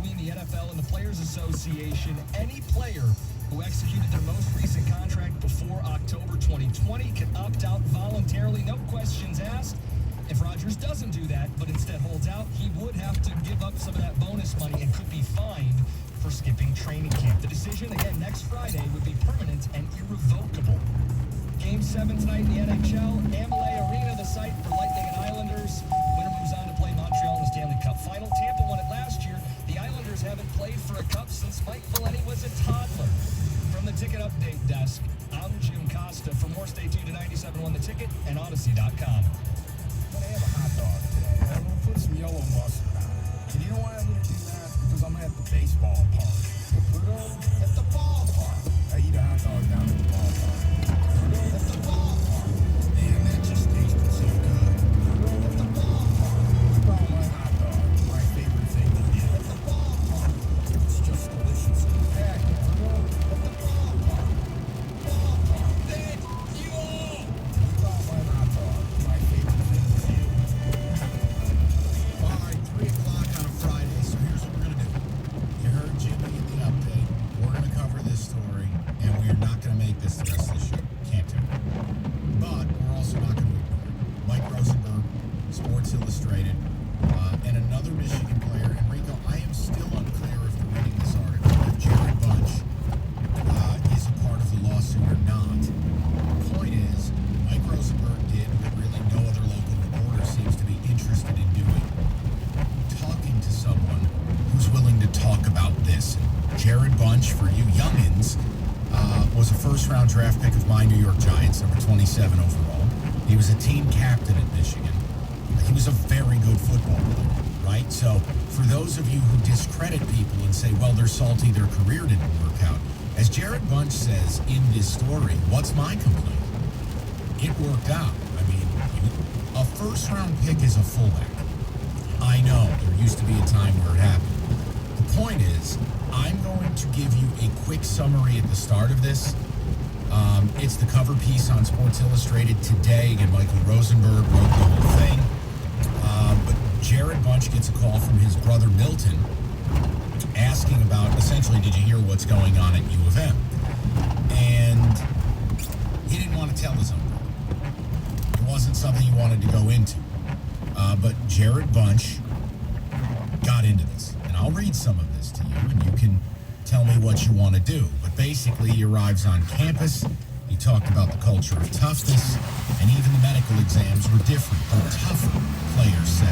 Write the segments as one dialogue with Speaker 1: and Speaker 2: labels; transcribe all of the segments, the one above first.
Speaker 1: between the NFL and the Players Association. Any player who executed their most recent contract before October 2020 can opt out voluntarily, no questions asked. If Rodgers doesn't do that, but instead holds out, he would have to give up some of that bonus money and could be fined for skipping training camp. The decision, again, next Friday would be permanent and irrevocable. Game 7 tonight in the NHL. Amalie Arena, the site for Lightning and Islanders. Winner moves on to play Montreal in the Stanley Cup Final. Tampa won it last year. The Islanders haven't played for a cup since Mike Valenti was a toddler. From the Ticket Update Desk, I'm Jim Costa. For more, stay tuned to 97.1 The Ticket and Odyssey.com.
Speaker 2: I'm gonna have a hot dog today. I'm gonna put some yellow mustard on it. And you know why I'm gonna do that? Because I'm at the baseball park. Put it on at the ballpark. I eat a hot dog down at the ballpark. Put it on at the ballpark. Man, that just tasted so good. Put it on at the ballpark. Oh, my hot dog. My favorite thing to eat at the ballpark. It's just delicious. Heck, put it on at the ballpark. Ballpark. Thank you. Oh, my hot dog. My favorite thing to eat. All right, 3 o'clock on a Friday, so here's what we're going to do. You heard Jimmy in the update. We're going to cover this story, and we are not going to make this the rest of the show. Can't do it. But we're also not going to ignore it. Mike Rosenberg, Sports Illustrated, and another Michigan player. Enrico, I am still unclear if they're reading this article, if Jared Bunch is a part of the lawsuit or not. The point is, Mike Rosenberg did what really no other local reporter seems to be interested in doing. Talking to someone who's willing to talk about this. Jared Bunch, for you youngins, was a first-round draft pick of my New York Giants, number 27 overall. He was a team captain at Michigan. He was a very good football player, right? So for those of you who discredit people and say, well, they're salty, their career didn't work out, as Jared Bunch says in this story, what's my complaint? It worked out. I mean, a first-round pick is a fullback. I know, there used to be a time where it happened. The point is, I'm going to give you a quick summary at the start of this. It's the cover piece on Sports Illustrated today. Again, Michael Rosenberg wrote the whole thing. But Jared Bunch gets a call from his brother Milton asking about, essentially, did you hear what's going on at U of M? And he didn't want to tell his own brother. It wasn't something he wanted to go into. But Jared Bunch got into this. And I'll read some of this to you, and you can tell me what you want to do. But basically, he arrives on campus. He talked about the culture of toughness, and even the medical exams were different, but tougher, players say.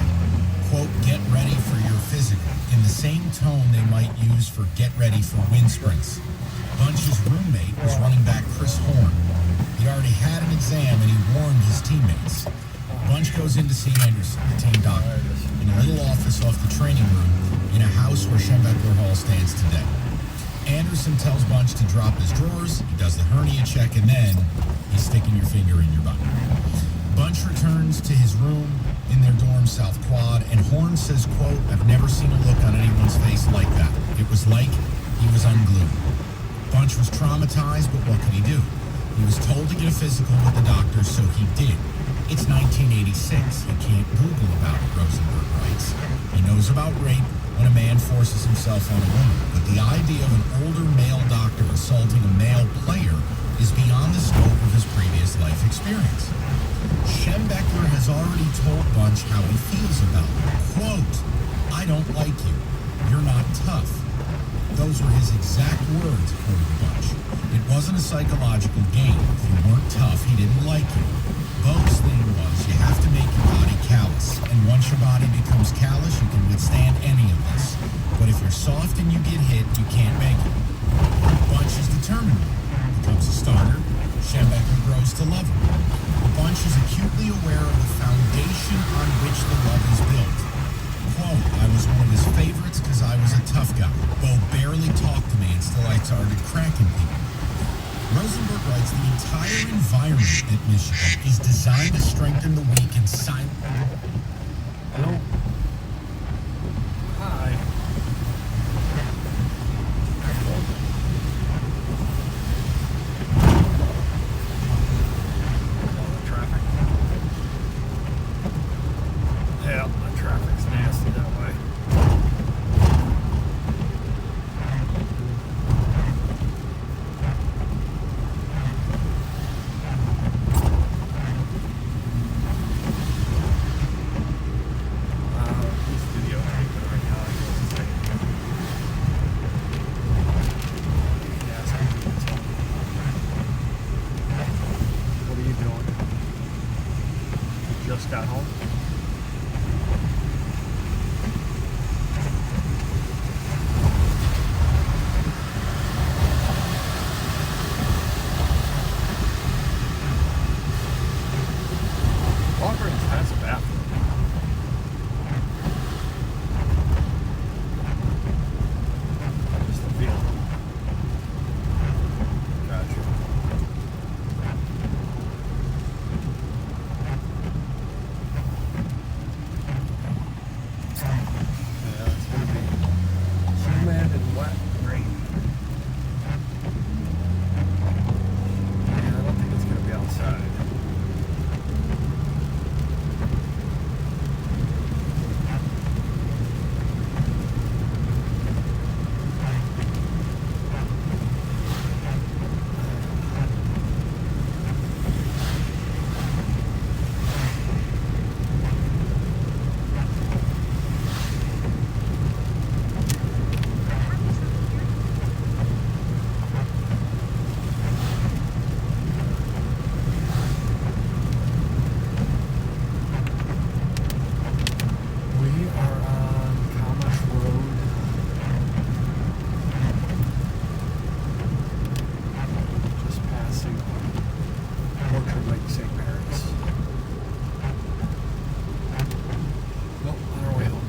Speaker 2: Quote, get ready for your physical, in the same tone they might use for get ready for wind sprints. Bunch's roommate was running back Chris Horn. He'd already had an exam, and he warned his teammates. Bunch goes in to see Anderson, the team doctor, in a little office off the training room in a house where Schembechler Hall stands today. Anderson tells Bunch to drop his drawers, he does the hernia check, and then he's sticking your finger in your butt. Bunch returns to his room in their dorm, South Quad, and Horn says, quote, I've never seen a look on anyone's face like that. It was like he was unglued. Bunch was traumatized, but what could he do? He was told to get a physical with the doctor, so he did. It's 1986. He can't Google about it, Rosenberg writes. He knows about rape when a man forces himself on a woman, but the idea of an older male doctor assaulting a male player is beyond the scope of his previous life experience. Schembechler has already told Bunch how he feels about it. Quote, I don't like you. You're not tough. Those were his exact words, according to Bunch. It wasn't a psychological game. If you weren't tough, he didn't like you. Bo's thing was, you have to make your body callous. And once your body becomes callous, you can withstand any of this. But if you're soft and you get hit, you can't make it. Bunch is determined. Becomes a starter. Schembechler grows to love him. The Bunch is acutely aware of the foundation on which the love is built. Quote, I was one of his favorites because I was a tough guy. Bo barely talked to me until I started cracking people. Rosenberg writes, the entire environment at Michigan is designed to strengthen the weak and silent.
Speaker 3: Hello? Hi. All the traffic? Yeah, the traffic's nasty that way. wet and rainy. Yeah, I don't think it's going to be outside. We are on Commerce Road. Just passing Orchard Lake St. Mary's. Nope, on our way home.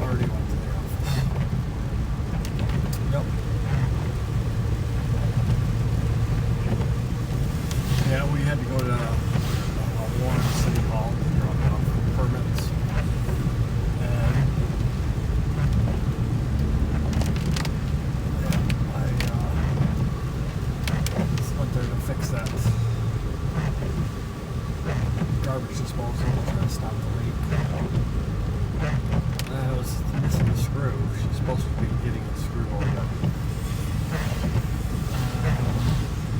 Speaker 3: Already went to the office. Yep. Yeah, we had to go to Warren City Hall to drop off permits. And I went there to fix that garbage disposal to try to stop the leak. I was missing the screw. She's supposed to be getting the screw over.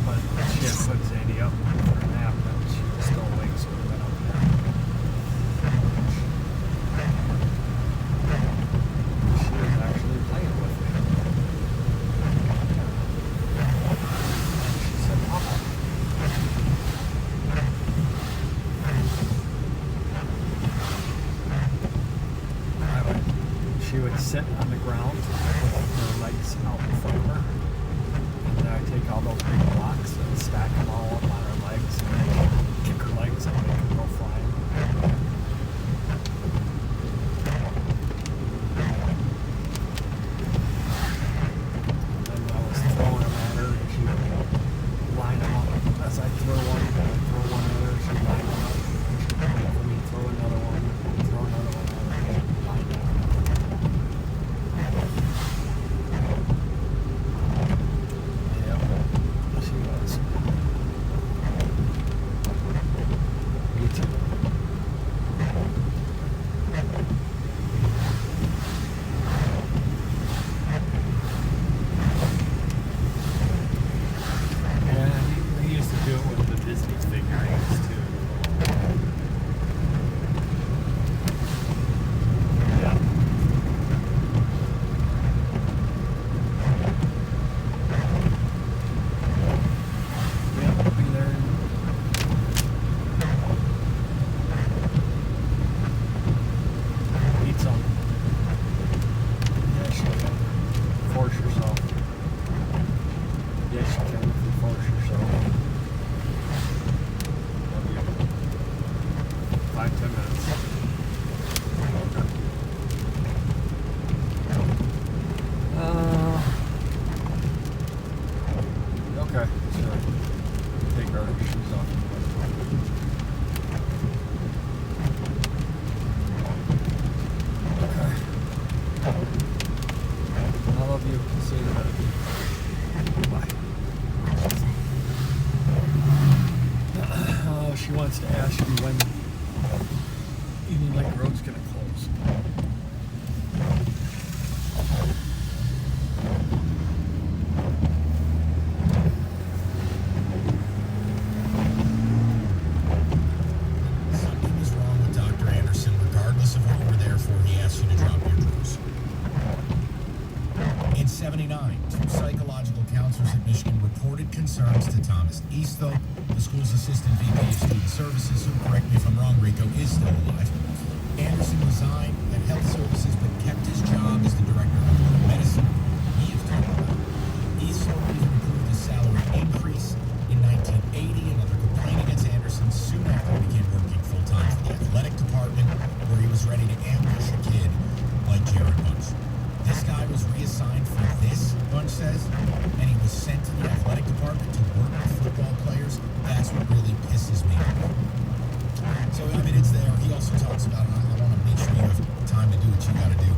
Speaker 3: But she had put Zadie up for a nap, and she was still awake, so we went up there. She was actually playing with me. She said, Papa. She would sit on the ground with her legs out in front of her. And then I'd take all those big blocks and stack them all up on her legs and then kick her legs and make her go flying. And then I was throwing them at her and she would line them up. As I throw one at her, she'd line them up. And she'd wait for me to throw another one at her, and she'd line them up. She was. Me too. Yeah, he used to do it with the Disney figurines too. Yeah. Yeah, I'll be there. Eat some. Yeah, she can. Force yourself. Yes, you can if you force yourself. Love you. 5-10 minutes. Okay, sure. Take our shoes off. Okay. I love you. See you later. Bye. She wants to ask you when Union Lake Road's gonna close.
Speaker 2: Something was wrong with Dr. Anderson. Regardless of what you were there for, he asked you to drop your drawers. In 79, 2 psychological counselors at Michigan reported concerns to Thomas Easthope, the school's assistant VP of Student Services, who, correct me if I'm wrong, Rico, is still alive. Anderson resigned at Health Services but kept his job as the director of medicine. He has talked about Easthope even approved a salary increase in 1980. Another complaint against Anderson soon after he began working full-time for the athletic department, where he was ready to ambush a kid like Jared Bunch. This guy was reassigned for this, Bunch says, and he was sent to the athletic department to work with football players. That's what really pisses me off. So, I mean, it's there. He also talks about, I want to make sure you have time to do what you got to do.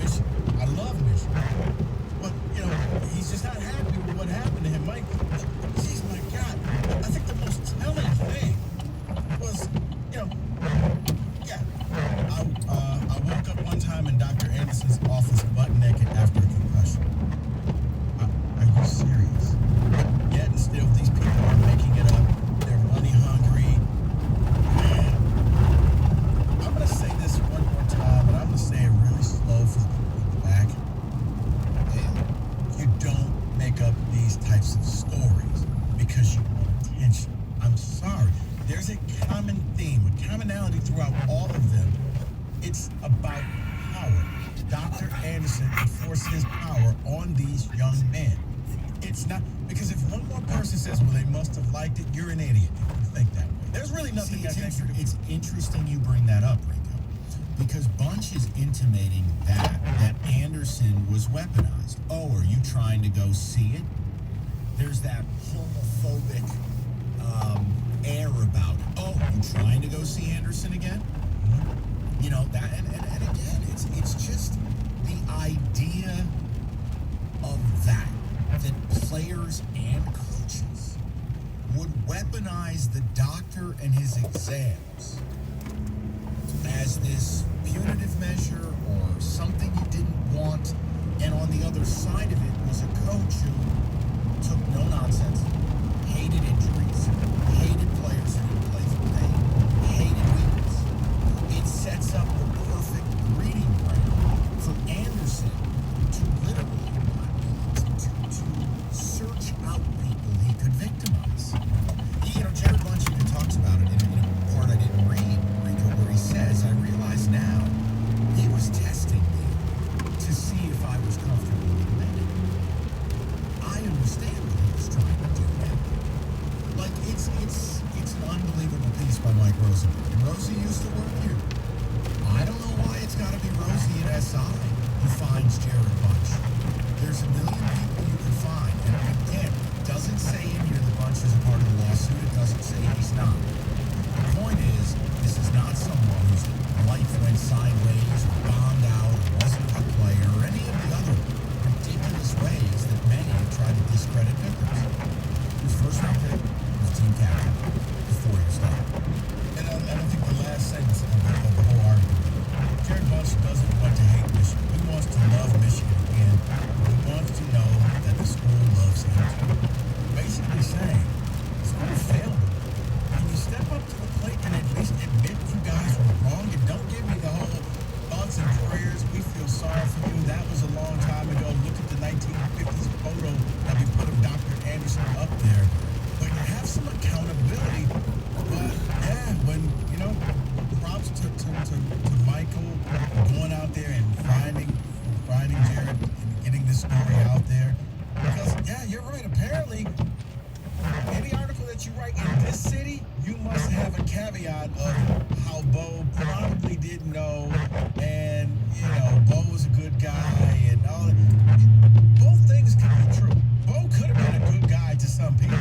Speaker 2: Michigan. I love Michigan. But, you know, he's just not happy with what happened to him. Mike, geez, my God. I think the most telling thing was, you know, yeah. I woke up one time in Dr. Anderson's office butt naked after a concussion. Are you serious? Yet and still, these people are making it up. They're money hungry. Man, I'm going to say this one more time, and I'm going to say it really slow for the people in the back. Man, you don't make up these types of stories because you want attention. I'm sorry. There's a common theme, a commonality throughout all of them. It's about power. Dr. Anderson enforced his power on these young men. It's not, because if one more person says, well, they must have liked it, you're an idiot if you think that way. There's really nothing
Speaker 4: It's interesting you bring that up, Rico, because Bunch is intimating that Anderson was weaponized. Oh, are you trying to go see it? There's that homophobic air about it. Oh, you trying to go see Anderson again? You know, that, and again, it's just the idea of that players and coaches would weaponize the doctor and his exams as this punitive measure or something you didn't want, and on the other side of it was a coach who took no nonsense, hated injuries, hated players who didn't play through pain, hated weakness. It sets up the perfect breeding ground for Anderson to literally to search out people he could victimize. You know, Jared Bunch even talks about it in a part I didn't read, Rico, where he says, I realize now he was testing me to see if I was comfortable admitting it. I understand what he was trying to do now. Like, it's an unbelievable piece by Mike Rosenberg. And Rosie used to work here. I don't know why it's got to be Rosie at SI who finds Jared Bunch. There's a million people you can find. And again, it doesn't say in here the Bunch is a part of the lawsuit. It doesn't say he's not. The point is, this is not someone whose life went sideways or bombed out or wasn't a good player or any of the other ridiculous ways that many have tried to discredit victims. His first round pick was team captain before he started.
Speaker 2: And I think the last sentence of the whole article, Jared Bunch doesn't want to hate Michigan. He wants to love Michigan again. He wants to know that the school loves him too. Basically saying, the school failed him. Can you step up to the plate and at least admit you guys were wrong? And don't give me the whole thoughts and prayers. We feel sorry for you. That was a long time ago. Look at the 1950s photo that we put of Dr. Anderson up there. But have some accountability. But yeah, when, you know, props to Michael going out there and finding Jared and getting this story out there. Because, yeah, you're right. Apparently, any article that you write in this city, you must have a caveat of how Bo probably didn't know, and, you know, Bo was a good guy, and all that. Both things could be true. Bo could have been a good guy to some people,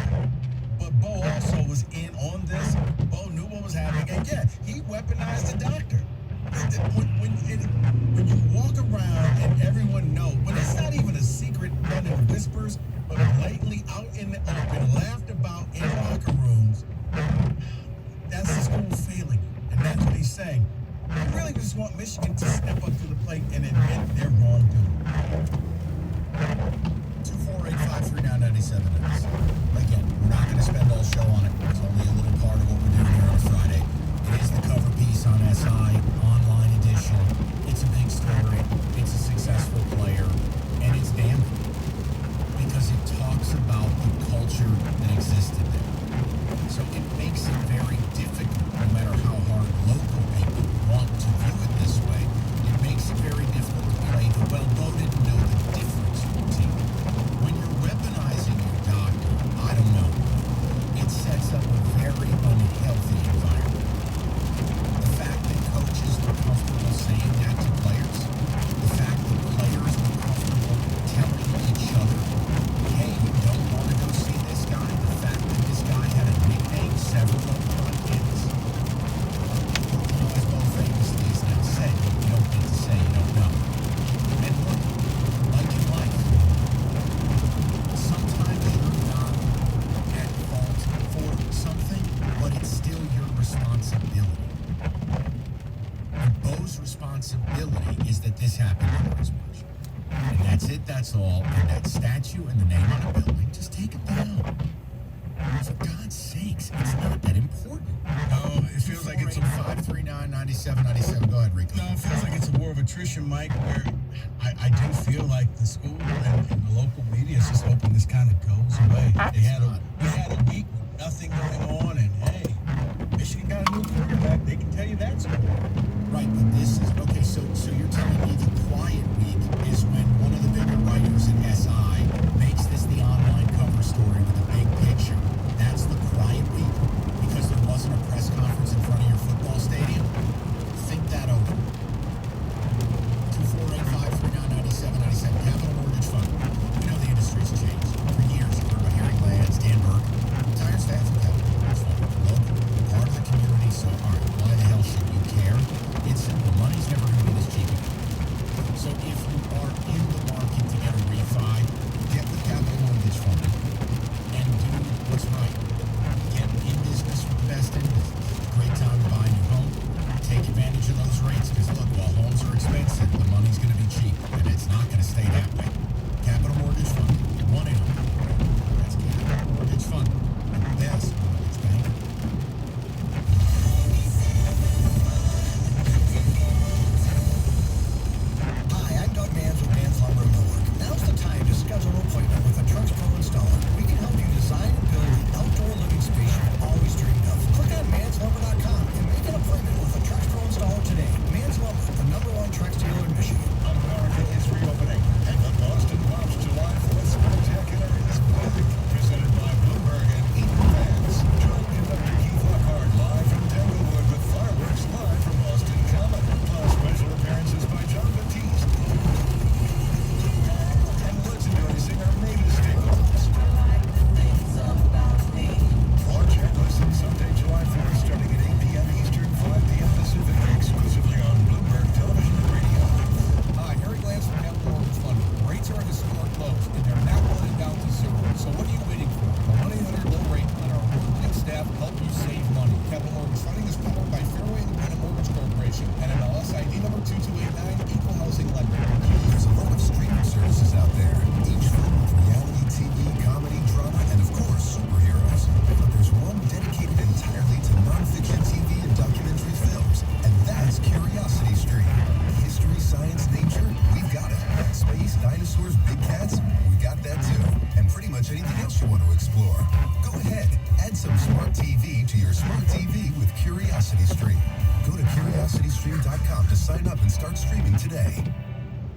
Speaker 2: but Bo also was in on this. Bo knew what was happening, and yeah, he weaponized the doctor. When you walk around and everyone knows, when it's not even a secret done in whispers, but blatantly out in the open, laughed about in locker rooms, that's the school failing. And that's what he's saying. I really just want Michigan to step up to the plate and admit their wrongdoing.
Speaker 4: 248-539-97 minutes. Again, we're not going to spend all show on it. It's only a little part of what we're doing here on a Friday. It is the cover piece on SI, online edition. It's a big story. It's a successful player. And it's damning because it talks about the culture that existed there. So it makes it very difficult, no matter how hard local people want to view it this way, it makes it very difficult That's it, that's all. And that statue and the name on the building, just take it down. For God's sakes, it's not that important.
Speaker 2: Oh, it feels like it's a
Speaker 4: 539-9797. Go ahead, Rico.
Speaker 2: No, it feels like it's a war of attrition, Mike, where I do feel like the school and the local media is just hoping this kind of goes away. We had a week with nothing going on, and hey, Michigan got a new quarterback. They can tell you that story.
Speaker 4: Right, but this is okay. So you're telling me the quiet week is when one of the bigger writers in SI makes this the online cover story with the big picture. That's the quiet week because there wasn't a press conference in front of your football stadium. Think that over. 248-539-9797. Capital Mortgage Fund. You know the industry's changed. For years, you've heard about Harry Lance, Dan Burke, entire staff of Capital Mortgage Fund. Local, part of the community. So, all right, why the hell should you care? It's simple. Money's never going to be this cheap again. So if you are in the market to get a refi, get with Capital Mortgage Fund and do what's right. Get in business with the best in business. Great time to buy a new home. Take advantage of those rates because look, while homes are expensive, the money's going to be cheap, and it's not going to stay that way. Capital Mortgage Fund, 1-800. That's Capital Mortgage Fund. Yes, Mortgage Bank.
Speaker 5: Hi, I'm Doug Mans with Mans Lumber and Millwork. Now's the time to schedule an appointment with a Trex Pro installer. We can help you design and build the outdoor living space you've always dreamed of. Click on manslumber.com and make an appointment with a Trex Pro installer today. Mans Lumber, the #1 Trex dealer in Michigan.
Speaker 2: America is reopening, and the Boston Pops July 4th Spectacular is back. Presented by Bloomberg and Eaton Fans. Join conductor Keith Lockhart live from Tanglewood with fireworks live from Boston Common. Plus special appearances by John Batiste and legendary singer Mavis Staples. Watch and listen Sunday, July 4th, starting at 8 p.m. Eastern, 5 p.m. Pacific, exclusively on Bloomberg Television and Radio.
Speaker 6: Hi, Harry Lance from Capital Mortgage Fund. Rates are at historic lows, and they're now running down to zero. So what are you waiting for? The 1-800 low rate and our award-winning staff help you save money. Capital Mortgage Funding is powered by Fairway Independent Mortgage Corporation and MLS ID number 2289, Equal Housing Lender.
Speaker 5: There's a lot of streaming services out there, each filled with reality TV, comedy, drama, and of course, superheroes. But there's one dedicated entirely to nonfiction TV and documentary films, and that's Curiosity Stream. History, science, nature, we've got it. Space, dinosaurs, big cats, we got that too. And pretty much anything else you want to explore. Go ahead, add some smart TV to your smart TV with Curiosity Stream. Go to curiositystream.com to sign up and start streaming today.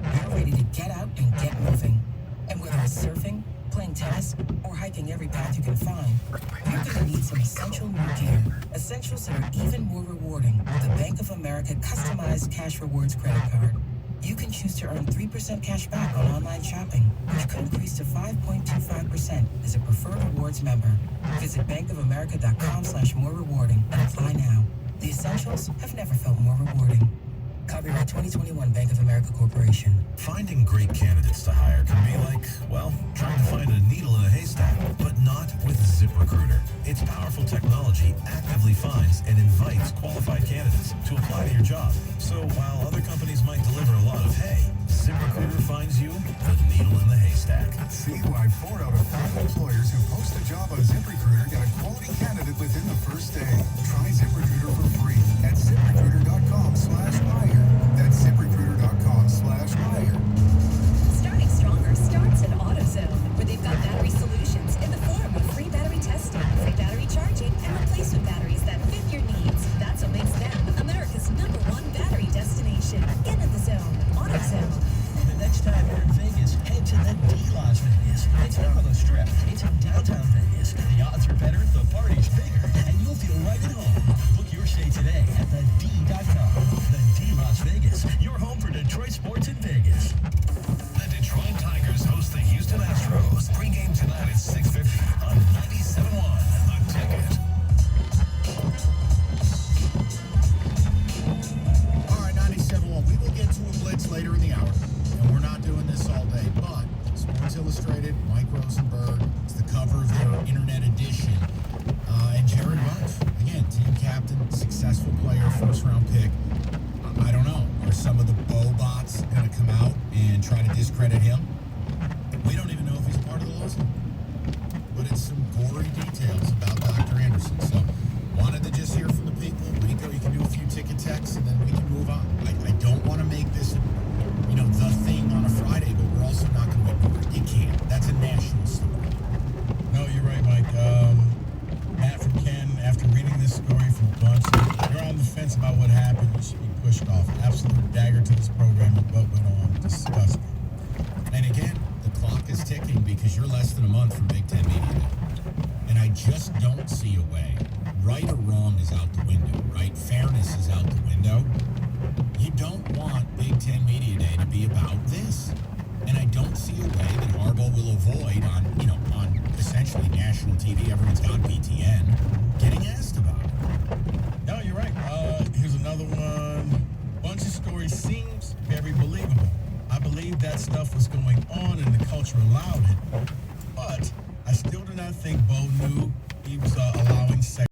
Speaker 7: You're ready to get out and get moving. And whether it's surfing, playing tennis, or hiking every path you can find, you're going to need some essential new gear. Essentials that are even more rewarding with the Bank of America customized cash rewards credit card. You can choose to earn 3% cash back on online shopping, which could increase to 5.25% as a preferred rewards member. Visit bankofamerica.com/more rewarding and apply now. The essentials have never felt more rewarding. Copyright 2021 Bank of America Corporation.
Speaker 8: Finding great candidates to hire can be like, well, trying to find a needle in a haystack, but not with ZipRecruiter. Its powerful technology actively finds and invites qualified candidates to apply to your job. So while other companies might deliver a lot of hay, ZipRecruiter finds you the needle in the haystack.
Speaker 5: See why 4 out of 5 employers who post a job on ZipRecruiter get a quality candidate within the first day. Try ZipRecruiter for free at ZipRecruiter.com/hire. That's ZipRecruiter.com/hire.
Speaker 9: Starting stronger starts at AutoZone, where they've got battery solutions in the form of free battery testing, free battery charging, and replacement batteries that fit your needs. That's what makes them America's #1 battery destination. Get in the zone. AutoZone.
Speaker 1: The next time you're in Vegas, head to the D Las Vegas. It's not on the Strip. It's in downtown Vegas. The odds are better, the party's bigger, and you'll feel right at home. Book your stay today at thed.com. The D Las Vegas, your home for Detroit sports in Vegas.
Speaker 8: The Detroit Tigers host the Houston Astros. Pre-game tonight at 6:50 on 97.1 The Ticket.
Speaker 4: All right, 97.1. We will get to a blitz later in the hour, and we're not doing this all day, but Sports Illustrated, Mike Rosenberg, it's the cover of their internet edition, and Jared Goff, again, team captain, successful player, first-round pick. I don't know. Are some of the Bobots going to come out and and try to discredit him. We don't even know if he's part of the lawsuit. But it's some gory details about Dr. Anderson. So, wanted to just hear from the people. Rico, you can do a few ticket texts, and then we can move on. I don't want to make this, the thing on a Friday, but we're also not going to ignore it. You can't. That's a national story.
Speaker 6: No, you're right, Mike. Matt from Ken, after reading this story from Bunch, you're on the fence about what happened. You should be pushed off. Absolute dagger to this program and what went on. Disgusting.
Speaker 4: And again, the clock is ticking because you're less than a month from Big Ten Media Day. And I just don't see a way. Right or wrong is out the window, right? Fairness is out the window. You don't want Big Ten Media Day to be about this. And I don't see a way that Harbaugh will avoid on essentially national TV, everyone's got BTN, getting asked about it.
Speaker 6: No, you're right. Here's another one. Bunch of stories seems very believable. I believe that stuff was going on and the culture allowed it. But I still do not think Bo knew he was allowing sex.